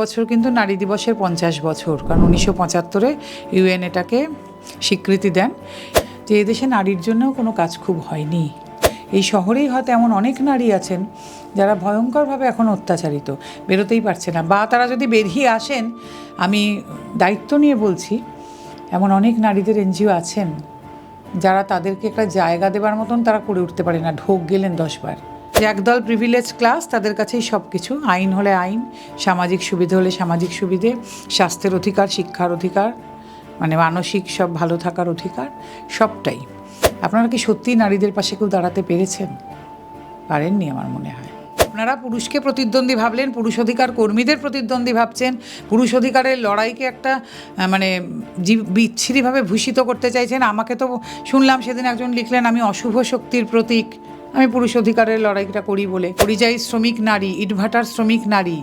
বছর কিন্তু নারী দিবসের 50 বছর, কারণ 1975-এ ইউএন এটাকে স্বীকৃতি দেন যে এদেশে নারীর জন্যও কোনো কাজ খুব হয়নি। এই শহরেই হয়তো এমন অনেক নারী আছেন যারা ভয়ঙ্করভাবে এখন অত্যাচারিত, বেরোতেই পারছে না, বা তারা যদি বেরিয়ে আসেন, আমি দায়িত্ব নিয়ে বলছি, এমন অনেক নারীদের এনজিও আছেন যারা তাদেরকে একটা জায়গা দেবার মতন তারা করে উঠতে পারে না, ঢোক গেলেন 10 বার। যে একদল প্রিভিলেজ ক্লাস, তাদের কাছেই সব কিছু, আইন হলে আইন, সামাজিক সুবিধে হলে সামাজিক সুবিধে, স্বাস্থ্যের অধিকার, শিক্ষার অধিকার, মানে মানসিক সব ভালো থাকার অধিকার, সবটাই। আপনারা কি সত্যিই নারীদের পাশে কেউ দাঁড়াতে পেরেছেন? পারেননি আমার মনে হয়। আপনারা পুরুষকে প্রতিদ্বন্দ্বী ভাবলেন, পুরুষ অধিকার কর্মীদের প্রতিদ্বন্দ্বী ভাবছেন, পুরুষ অধিকারের লড়াইকে একটা মানে বিচ্ছিরিভাবে ভূষিত করতে চাইছেন। আমাকে তো শুনলাম সেদিন একজন লিখলেন আমি অশুভ শক্তির প্রতীক, আমি পুরুষ অধিকারের লড়াইটা করি বলে। পরিযায়ী শ্রমিক নারী, ইটভাটার শ্রমিক নারী,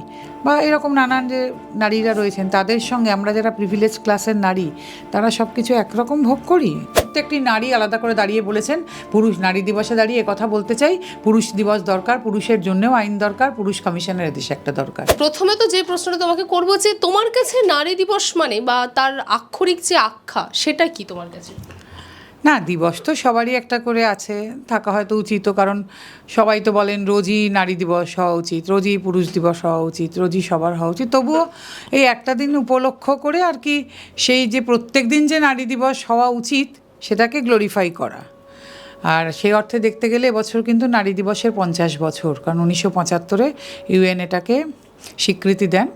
বা এরকম নানান যে নারীরা রয়েছেন, তাদের সঙ্গে আমরা যারা প্রিভিলেজ ক্লাসের নারী, তারা সব কিছু একরকম ভোগ করি। প্রত্যেকটি নারী আলাদা করে দাঁড়িয়ে বলেছেন, পুরুষ নারী দিবসে দাঁড়িয়ে কথা বলতে চাই, পুরুষ দিবস দরকার, পুরুষের জন্যও আইন দরকার, পুরুষ কমিশনের এদেশে একটা দরকার। প্রথমে তো যে প্রশ্নটা তোমাকে করবো, যে তোমার কাছে নারী দিবস মানে বা তার আক্ষরিক যে আখ্যা, সেটা কি তোমার কাছে? না, দিবস তো সবারই একটা করে আছে, থাকা হয়তো উচিত, কারণ সবাই তো বলেন রোজই নারী দিবস হওয়া উচিত, রোজই পুরুষ দিবস হওয়া উচিত, রোজই সবার হওয়া উচিত। তবুও এই একটা দিন উপলক্ষ করে আর কি, সেই যে প্রত্যেক দিন যে নারী দিবস হওয়া উচিত সেটাকে গ্লোরিফাই করা। আর সেই অর্থে দেখতে গেলে এবছর কিন্তু নারী দিবসের 50 বছর, কারণ 1975-এ ইউএন এটাকে স্বীকৃতি দেন,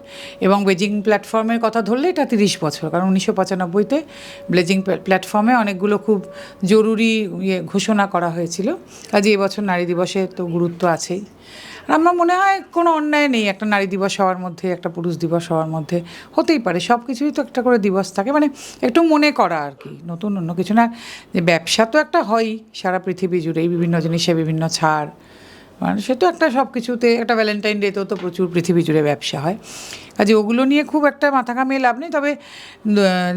এবং বেজিং প্ল্যাটফর্মের কথা ধরলে এটা 30 বছর, কারণ 1995-তে বেজিং প্ল্যাটফর্মে অনেকগুলো খুব জরুরি ঘোষণা করা হয়েছিল। কাজে এবছর নারী দিবসের তো গুরুত্ব আছেই। আর আমার মনে হয় কোনো অন্যায় নেই একটা নারী দিবস হওয়ার মধ্যে, একটা পুরুষ দিবস হওয়ার মধ্যে, হতেই পারে, সব কিছুই তো একটা করে দিবস থাকে, মানে একটু মনে করা আর কি, নতুন অন্য কিছু না। যে ব্যবসা তো একটা হয়ই সারা পৃথিবী জুড়েই, বিভিন্ন জিনিসে বিভিন্ন ছাড়, মানে সে তো একটা সব কিছুতে, একটা ভ্যালেন্টাইন ডেতেও তো প্রচুর পৃথিবী জুড়ে ব্যবসা হয়। কাজে ওগুলো নিয়ে খুব একটা মাথা ঘামিয়ে লাভ নেই। তবে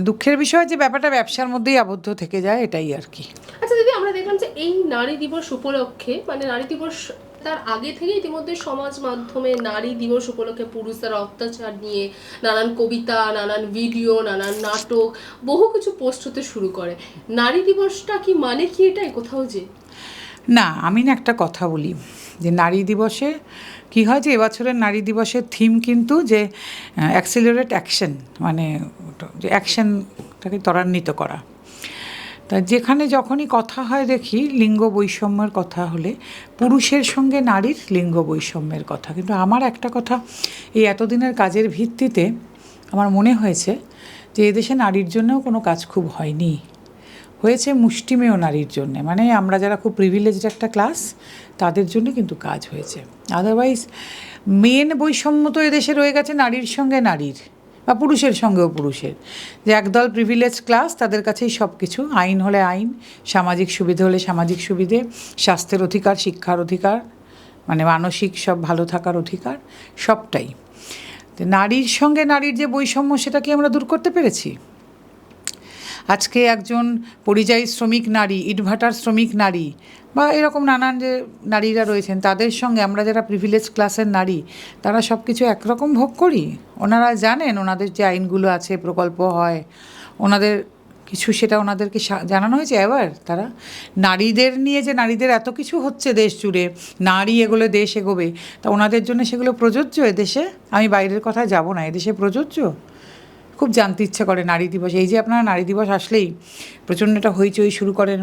দুঃখের বিষয় যে ব্যাপারটা ব্যবসার মধ্যেই আবদ্ধ থেকে যায়, এটাই আর কি। আচ্ছা দিদি, আমরা দেখলাম যে এই নারী দিবস উপলক্ষে, মানে নারী দিবস তার আগে থেকে ইতিমধ্যে সমাজ মাধ্যমে নারী দিবস উপলক্ষে পুরুষদের অত্যাচার নিয়ে নানান কবিতা, নানান ভিডিও, নানান নাটক, বহু কিছু পোস্ট হতে শুরু করে। নারী দিবসটা কি মানে কি এটাই কোথাও যে? না, আমি না একটা কথা বলি, যে নারী দিবসে কী হয়, যে এবছরের নারী দিবসের থিম কিন্তু যে অ্যাক্সিলারেট অ্যাকশন, মানে যে অ্যাকশনটাকে ত্বরান্বিত করা। তা যেখানে যখনই কথা হয় দেখি লিঙ্গ বৈষম্যের কথা হলে পুরুষের সঙ্গে নারীর লিঙ্গ বৈষম্যের কথা। কিন্তু আমার একটা কথা, এই এতদিনের কাজের ভিত্তিতে আমার মনে হয়েছে যে এদেশে নারীর জন্যও কোনো কাজ খুব হয়নি, হয়েছে মুষ্টিমেয় নারীর জন্যে, মানে আমরা যারা খুব প্রিভিলেজড একটা ক্লাস, তাদের জন্য কিন্তু কাজ হয়েছে। আদারওয়াইজ মেন বৈষম্য তো এদেশে রয়ে গেছে নারীর সঙ্গে নারীর, বা পুরুষের সঙ্গেও পুরুষের। যে একদল প্রিভিলেজ ক্লাস, তাদের কাছেই সব কিছু, আইন হলে আইন, সামাজিক সুবিধে হলে সামাজিক সুবিধে, স্বাস্থ্যের অধিকার, শিক্ষার অধিকার, মানে মানসিক সব ভালো থাকার অধিকার, সবটাই। নারীর সঙ্গে নারীর যে বৈষম্য, সেটা কি আমরা দূর করতে পেরেছি? আজকে একজন পরিযায়ী শ্রমিক নারী, ইটভাটার শ্রমিক নারী, বা এরকম নানান যে নারীরা রয়েছেন, তাদের সঙ্গে আমরা যারা প্রিভিলেজ ক্লাসের নারী, তারা সব কিছু একরকম ভোগ করি। ওনারা জানেন ওনাদের যে আইনগুলো আছে, প্রকল্প হয় ওনাদের কিছু, সেটা ওনাদেরকে জানানো হয়েছে। এবার তারা নারীদের নিয়ে, যে নারীদের এত কিছু হচ্ছে দেশ জুড়ে, নারী এগোলে দেশ এগোবে, তা ওনাদের জন্য সেগুলো প্রযোজ্য এদেশে? আমি বাইরের কথায় যাব না, এদেশে প্রযোজ্য? খুব জানতে ইচ্ছা করে নারী দিবস। এই যে আপনারা নারী দিবস আসলেই প্রচণ্ড একটা হইচই শুরু করেন,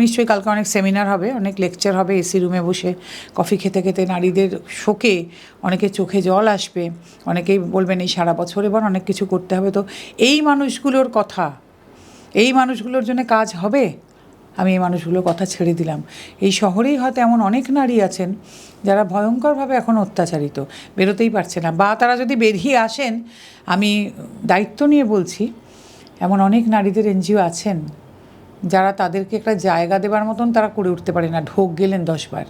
নিশ্চয়ই কালকে অনেক সেমিনার হবে, অনেক লেকচার হবে, এসি রুমে বসে কফি খেতে খেতে নারীদের শোকে অনেকের চোখে জল আসবে, অনেকেই বলবেন এই সারা বছর এবার অনেক কিছু করতে হবে। তো এই মানুষগুলোর কথা, এই মানুষগুলোর জন্য কাজ হবে? আমি এই মানুষগুলোর কথা ছেড়ে দিলাম। এই শহরেই হয়তো এমন অনেক নারী আছেন যারা ভয়ঙ্করভাবে এখন অত্যাচারিত, বেরোতেই পারছে না, বা তারা যদি বেরিয়ে আসেন, আমি দায়িত্ব নিয়ে বলছি, এমন অনেক নারীদের এনজিও আছেন যারা তাদেরকে একটা জায়গা দেবার মতন তারা করে উঠতে পারে না, ঢোক গেলেন 10 বার।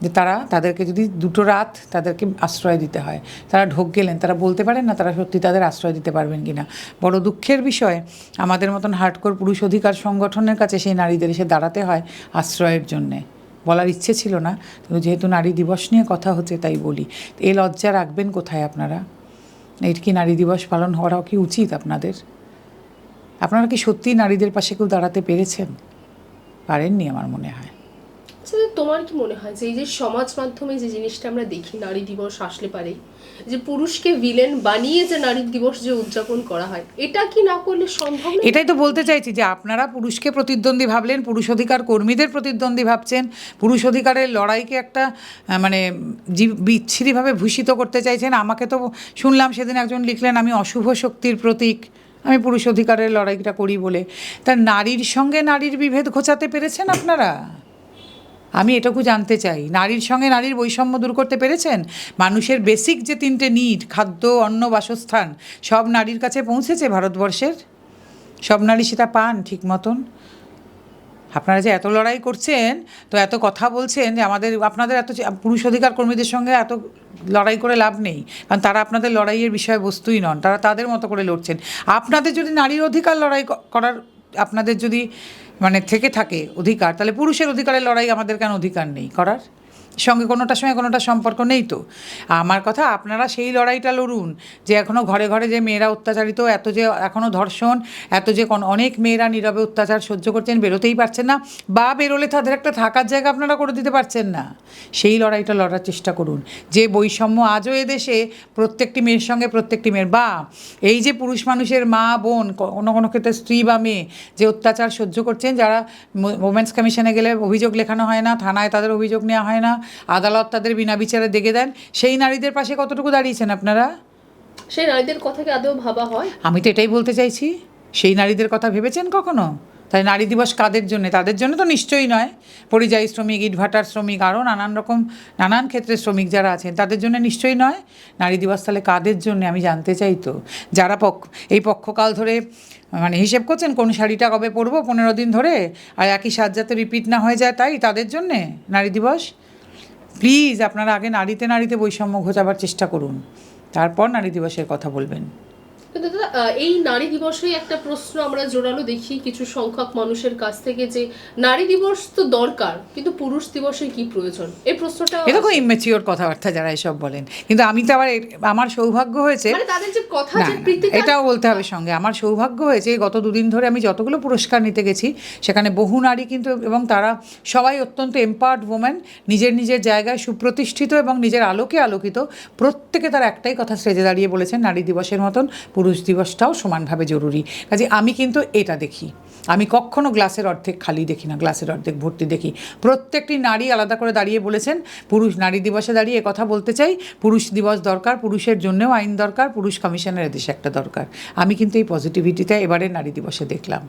যে তাদেরকে যদি 2 রাত তাদেরকে আশ্রয় দিতে হয়, তারা ঢোক গেলেন, তারা বলতে পারেন না তারা সত্যি তাদের আশ্রয় দিতে পারবেন কি না। বড় দুঃখের বিষয়, আমাদের মতন হার্ডকোর পুরুষ অধিকার সংগঠনের কাছে সেই নারীদের এসে দাঁড়াতে হয় আশ্রয়ের জন্যে। বলার ইচ্ছে ছিল না, কিন্তু যেহেতু নারী দিবস নিয়ে কথা হচ্ছে তাই বলি। এই লজ্জা রাখবেন কোথায় আপনারা? এর কি নারী দিবস পালন হওয়া কি উচিত আপনাদের? আপনারা কি সত্যিই নারীদের পাশে কেউ দাঁড়াতে পেরেছেন? পারেননি আমার মনে হয়। আচ্ছা, তোমার কি মনে হয় যে এই যে সমাজ মাধ্যমে যে জিনিসটা আমরা দেখি নারী দিবস আসলে পারে, যে পুরুষকে ভিলেন বানিয়ে যে নারী দিবস যে উদযাপন করা হয়, এটা কি না করলে সম্ভব না? এটাই তো বলতে চাইছি যে আপনারা পুরুষকে প্রতিদ্বন্দ্বী ভাবলেন, পুরুষ অধিকার কর্মীদের প্রতিদ্বন্দ্বী ভাবছেন, পুরুষ অধিকারের লড়াইকে একটা মানে বিচ্ছিরিভাবে ভূষিত করতে চাইছেন। আমাকে তো শুনলাম সেদিন একজন লিখলেন আমি অশুভ শক্তির প্রতীক, আমি পুরুষ অধিকারের লড়াইটা করি বলে। তা নারীর সঙ্গে নারীর বিভেদ ঘোচাতে পেরেছেন আপনারা? আমি এটুকু জানতে চাই, নারীর সঙ্গে নারীর বৈষম্য দূর করতে পেরেছেন? মানুষের বেসিক যে 3টে নিড, খাদ্য, অন্ন, বাসস্থান, সব নারীর কাছে পৌঁছেছে ভারতবর্ষের? সব নারী সেটা পান ঠিক মতন? আপনারা যে এত লড়াই করছেন, তো এত কথা বলছেন যে আপনাদের এত পুরুষ অধিকার কর্মীদের সঙ্গে এত লড়াই করে লাভ নেই, কারণ তারা আপনাদের লড়াইয়ের বিষয়বস্তুই নন, তারা তাদের মতো করে লড়ছেন। আপনাদের যদি নারীর অধিকার লড়াই করার আপনাদের যদি মানে থেকে থাকে অধিকার, তাহলে পুরুষের অধিকারের লড়াই আমাদের কেন অধিকার নেই করার? সঙ্গে কোনোটার সঙ্গে কোনোটার সম্পর্ক নেই তো। আমার কথা, আপনারা সেই লড়াইটা লড়ুন যে এখনও ঘরে ঘরে যে মেয়েরা অত্যাচারিত, এত যে এখনও ধর্ষণ, এত যে অনেক মেয়েরা নীরবে অত্যাচার সহ্য করছেন, বেরোতেই পারছেন না, বা বেরোলে তাদের একটা থাকার জায়গা আপনারা করে দিতে পারছেন না, সেই লড়াইটা লড়ার চেষ্টা করুন। যে বৈষম্য আজও এদেশে প্রত্যেকটি মেয়ের সঙ্গে প্রত্যেকটি মেয়ের, বা এই যে পুরুষ মানুষের মা বোন, কোনো কোনো ক্ষেত্রে স্ত্রী বা মেয়ে যে অত্যাচার সহ্য করছেন, যারা ওমেন্স কমিশনে গেলে অভিযোগ লেখানো হয় না, থানায় তাদের অভিযোগ নেওয়া হয় না, আদালত তাদের বিনা বিচারে দেখে দেন, সেই নারীদের পাশে কতটুকু দাঁড়িয়েছেন আপনারা? সেই নারীদের কথা কি আদৌ ভাবা হয়? আমি তো এটাই বলতে চাইছি, সেই নারীদের কথা ভেবেছেন কখনো? তাই নারী দিবস কাদের জন্য? তাদের জন্য তো নিশ্চয়ই নয়। পরিযায়ী শ্রমিক, ইটভাটার শ্রমিক, আরও নানান ক্ষেত্রে শ্রমিক যারা আছেন তাদের জন্য নিশ্চয়ই নয়। নারী দিবস তাহলে কাদের জন্য আমি জানতে চাই তো। যারা এই পক্ষকাল ধরে মানে হিসেব করছেন কোন শাড়িটা কবে পরবো 15 দিন ধরে, আর একই সাজ যাতে রিপিট না হয়ে যায়, তাই তাদের জন্যে নারী দিবস? প্লিজ আপনারা আগে নারীতে বৈষম্য ঘোচাবার চেষ্টা করুন, তারপর নারী দিবসের কথা বলবেন। কিন্তু দাদা, এই নারী দিবসে একটা প্রশ্ন আমরা জোরালো দেখি কিছু সংখ্যক মানুষের কাছ থেকে, যে নারী দিবস তো দরকার, কিন্তু পুরুষ দিবসের কি প্রয়োজন? এই প্রশ্নটা এটা খুব ইমেচিওর কথাবার্তা যারা এসব বলেন। কিন্তু আমি তো আবার আমার সৌভাগ্য হয়েছে, মানে তাদের যে কথা, যে এটাও বলতে হবে সঙ্গে, আমার সৌভাগ্য হয়েছে গত দুদিন ধরে আমি যতগুলো পুরস্কার নিতে গেছি সেখানে বহু নারী কিন্তু, এবং তারা সবাই অত্যন্ত এম্পাওয়ার্ড ওমেন, নিজের নিজের জায়গায় সুপ্রতিষ্ঠিত এবং নিজের আলোকে আলোকিত। প্রত্যেকে তারা একটাই কথা স্টেজে দাঁড়িয়ে বলেছেন, নারী দিবসের মতন পুরুষ দিবসটাও সমানভাবে জরুরি। কাজে আমি কিন্তু এটা দেখি, আমি কখনো গ্লাসের অর্ধেক খালি দেখি না, গ্লাসের অর্ধেক ভর্তি দেখি। প্রত্যেকটি নারী আলাদা করে দাঁড়িয়ে বলেছেন, নারী দিবসে দাঁড়িয়ে কথা বলতে চাই, পুরুষ দিবস দরকার, পুরুষের জন্যও আইন দরকার, পুরুষ কমিশনের এদেশে একটা দরকার। আমি কিন্তু এই পজিটিভিটিটা এবারে নারী দিবসে দেখলাম।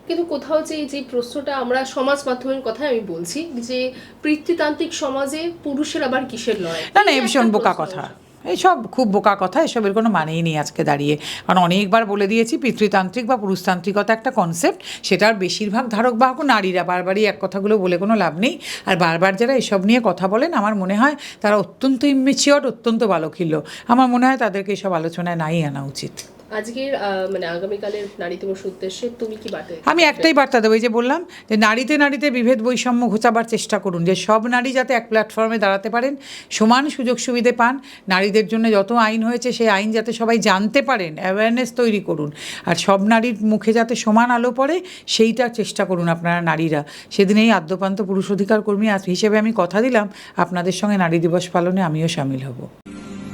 কিন্তু কোথাও যে প্রশ্নটা আমরা সমাজ মাধ্যমের কথা আমি বলছি, যে পিতৃতান্ত্রিক সমাজে পুরুষের আবার কিসের লড়াই? না, ভীষণ বোকা কথা, এইসব খুব বোকা কথা, এসবের কোনো মানেই নেই আজকে দাঁড়িয়ে। কারণ অনেকবার বলে দিয়েছি, পিতৃতান্ত্রিক বা পুরুষতান্ত্রিকতা একটা কনসেপ্ট, সেটার বেশিরভাগ ধারক বাহক নারীরা। বারবারই এক কথাগুলো বলে কোনো লাভ নেই। আর বারবার যারা এসব নিয়ে কথা বলেন, আমার মনে হয় তারা অত্যন্ত ইমেচিওর, অত্যন্ত বালখিল্য। আমার মনে হয় তাদেরকে এসব আলোচনায় নাই আনা উচিত। আজকের মানে আগামীকালের নারী দিবস উদ্দেশ্যে তুমি কি বার্তা? আমি একটাই বার্তা দেবো, যে বললাম যে নারীতে বিভেদ বৈষম্য ঘোচাবার চেষ্টা করুন, যে সব নারী যাতে এক প্ল্যাটফর্মে দাঁড়াতে পারেন, সমান সুযোগ সুবিধে পান। নারীদের জন্য যত আইন হয়েছে সেই আইন যাতে সবাই জানতে পারেন, অ্যাওয়ারনেস তৈরি করুন, আর সব নারীর মুখে যাতে সমান আলো পড়ে সেইটার চেষ্টা করুন আপনারা নারীরা। সেদিন এই আদ্যপান্ত পুরুষ অধিকার কর্মী হিসেবে আমি কথা দিলাম, আপনাদের সঙ্গে নারী দিবস পালনে আমিও সামিল হব।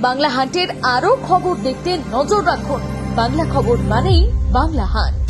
বাংলা হান্টের আরও খবর দেখতে নজর রাখুন। বাংলা খবর মানেই বাংলা হান্ট।